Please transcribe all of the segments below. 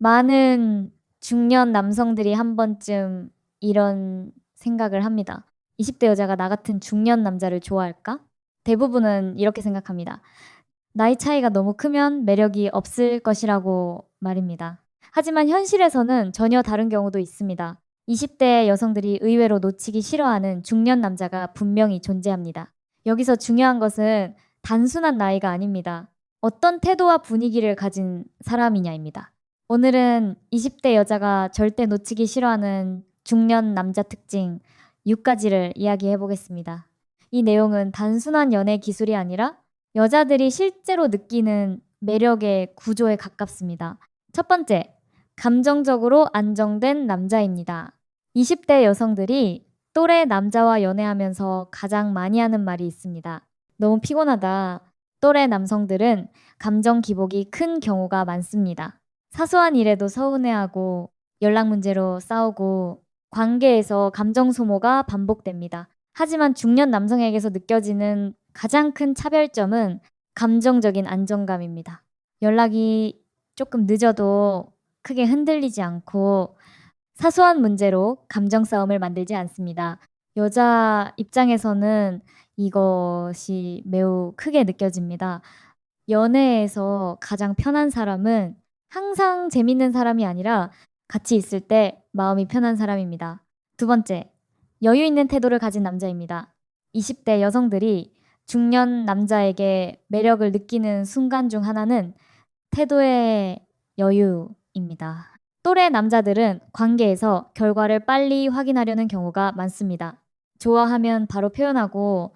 많은 중년 남성들이 한 번쯤 이런 생각을 합니다. 20대 여자가 나 같은 중년 남자를 좋아할까? 대부분은 이렇게 생각합니다. 나이 차이가 너무 크면 매력이 없을 것이라고 말입니다. 하지만 현실에서는 전혀 다른 경우도 있습니다. 20대 여성들이 의외로 놓치기 싫어하는 중년 남자가 분명히 존재합니다. 여기서 중요한 것은 단순한 나이가 아닙니다. 어떤 태도와 분위기를 가진 사람이냐입니다. 오늘은 20대 여자가 절대 놓치기 싫어하는 중년 남자 특징 6가지를 이야기해 보겠습니다. 이 내용은 단순한 연애 기술이 아니라 여자들이 실제로 느끼는 매력의 구조에 가깝습니다. 첫 번째, 감정적으로 안정된 남자입니다. 20대 여성들이 또래 남자와 연애하면서 가장 많이 하는 말이 있습니다. 너무 피곤하다. 또래 남성들은 감정 기복이 큰 경우가 많습니다. 사소한 일에도 서운해하고 연락 문제로 싸우고 관계에서 감정 소모가 반복됩니다. 하지만 중년 남성에게서 느껴지는 가장 큰 차별점은 감정적인 안정감입니다. 연락이 조금 늦어도 크게 흔들리지 않고 사소한 문제로 감정 싸움을 만들지 않습니다. 여자 입장에서는 이것이 매우 크게 느껴집니다. 연애에서 가장 편한 사람은 항상 재밌는 사람이 아니라 같이 있을 때 마음이 편한 사람입니다. 두 번째, 여유 있는 태도를 가진 남자입니다. 20대 여성들이 중년 남자에게 매력을 느끼는 순간 중 하나는 태도의 여유입니다. 또래 남자들은 관계에서 결과를 빨리 확인하려는 경우가 많습니다. 좋아하면 바로 표현하고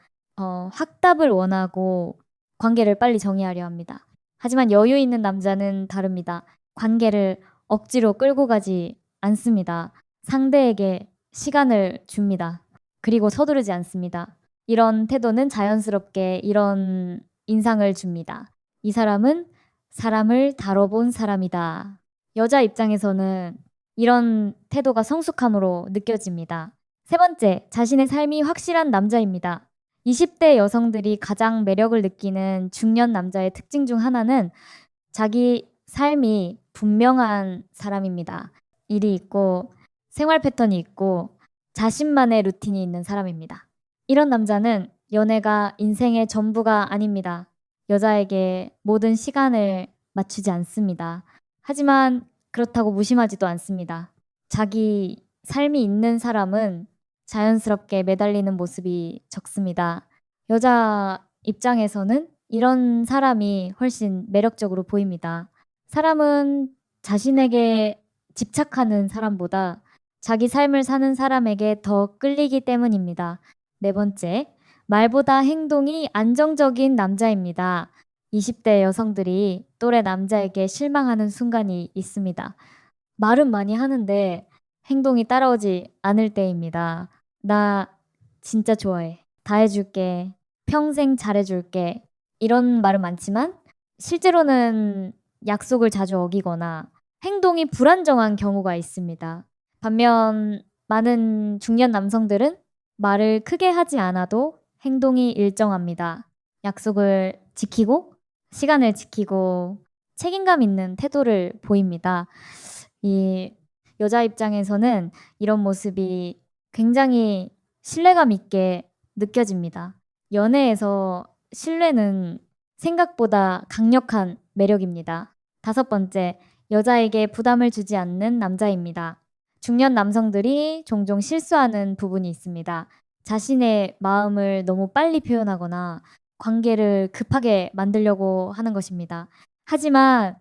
확답을 원하고 관계를 빨리 정의하려 합니다. 하지만 여유 있는 남자는 다릅니다. 관계를 억지로 끌고 가지 않습니다. 상대에게 시간을 줍니다. 그리고 서두르지 않습니다. 이런 태도는 자연스럽게 이런 인상을 줍니다. 이 사람은 사람을 다뤄본 사람이다. 여자 입장에서는 이런 태도가 성숙함으로 느껴집니다. 세 번째, 자신의 삶이 확실한 남자입니다. 20대 여성들이 가장 매력을 느끼는 중년 남자의 특징 중 하나는 자기 삶이 분명한 사람입니다. 일이 있고 생활 패턴이 있고 자신만의 루틴이 있는 사람입니다. 이런 남자는 연애가 인생의 전부가 아닙니다. 여자에게 모든 시간을 맞추지 않습니다. 하지만 그렇다고 무심하지도 않습니다. 자기 삶이 있는 사람은 자연스럽게 매달리는 모습이 적습니다. 여자 입장에서는 이런 사람이 훨씬 매력적으로 보입니다. 사람은 자신에게 집착하는 사람보다 자기 삶을 사는 사람에게 더 끌리기 때문입니다. 네 번째, 말보다 행동이 안정적인 남자입니다. 20대 여성들이 또래 남자에게 실망하는 순간이 있습니다. 말은 많이 하는데 행동이 따라오지 않을 때입니다. 나 진짜 좋아해. 다 해줄게. 평생 잘해줄게. 이런 말은 많지만 실제로는 약속을 자주 어기거나 행동이 불안정한 경우가 있습니다. 반면 많은 중년 남성들은 말을 크게 하지 않아도 행동이 일정합니다. 약속을 지키고 시간을 지키고 책임감 있는 태도를 보입니다. 이 여자 입장에서는 이런 모습이 굉장히 신뢰감 있게 느껴집니다. 연애에서 신뢰는 생각보다 강력한 매력입니다. 다섯 번째, 여자에게 부담을 주지 않는 남자입니다. 중년 남성들이 종종 실수하는 부분이 있습니다. 자신의 마음을 너무 빨리 표현하거나 관계를 급하게 만들려고 하는 것입니다. 하지만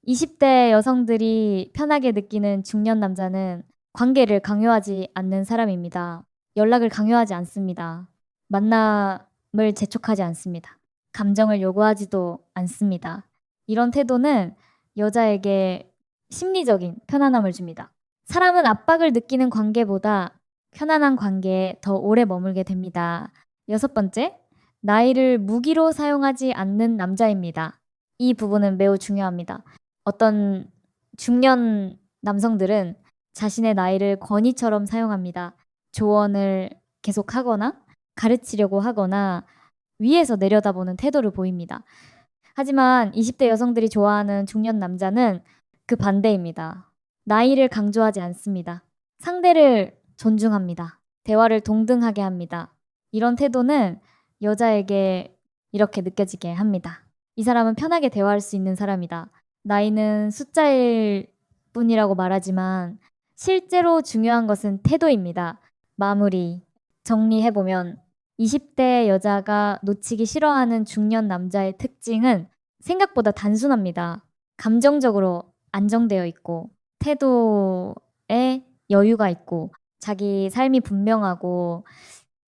20대 여성들이 편하게 느끼는 중년 남자는 관계를 강요하지 않는 사람입니다. 연락을 강요하지 않습니다. 만남을 재촉하지 않습니다. 감정을 요구하지도 않습니다. 이런 태도는 여자에게 심리적인 편안함을 줍니다. 사람은 압박을 느끼는 관계보다 편안한 관계에 더 오래 머물게 됩니다. 여섯 번째, 나이를 무기로 사용하지 않는 남자입니다. 이 부분은 매우 중요합니다. 어떤 중년 남성들은 자신의 나이를 권위처럼 사용합니다. 조언을 계속하거나 가르치려고 하거나 위에서 내려다보는 태도를 보입니다. 하지만 20대 여성들이 좋아하는 중년 남자는 그 반대입니다. 나이를 강조하지 않습니다. 상대를 존중합니다. 대화를 동등하게 합니다. 이런 태도는 여자에게 이렇게 느껴지게 합니다. 이 사람은 편하게 대화할 수 있는 사람이다. 나이는 숫자일 뿐이라고 말하지만 실제로 중요한 것은 태도입니다. 마무리. 정리해보면 20대 여자가 놓치기 싫어하는 중년 남자의 특징은 생각보다 단순합니다. 감정적으로 안정되어 있고 태도에 여유가 있고 자기 삶이 분명하고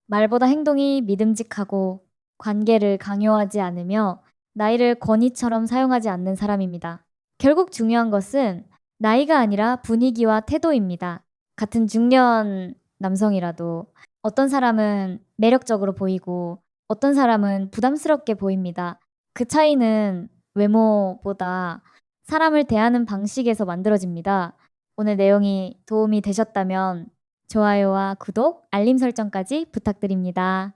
말보다 행동이 믿음직하고 관계를 강요하지 않으며 나이를 권위처럼 사용하지 않는 사람입니다. 결국 중요한 것은 나이가 아니라 분위기와 태도입니다. 같은 중년 남성이라도 어떤 사람은 매력적으로 보이고 어떤 사람은 부담스럽게 보입니다. 그 차이는 외모보다 사람을 대하는 방식에서 만들어집니다. 오늘 내용이 도움이 되셨다면 좋아요와 구독, 알림 설정까지 부탁드립니다.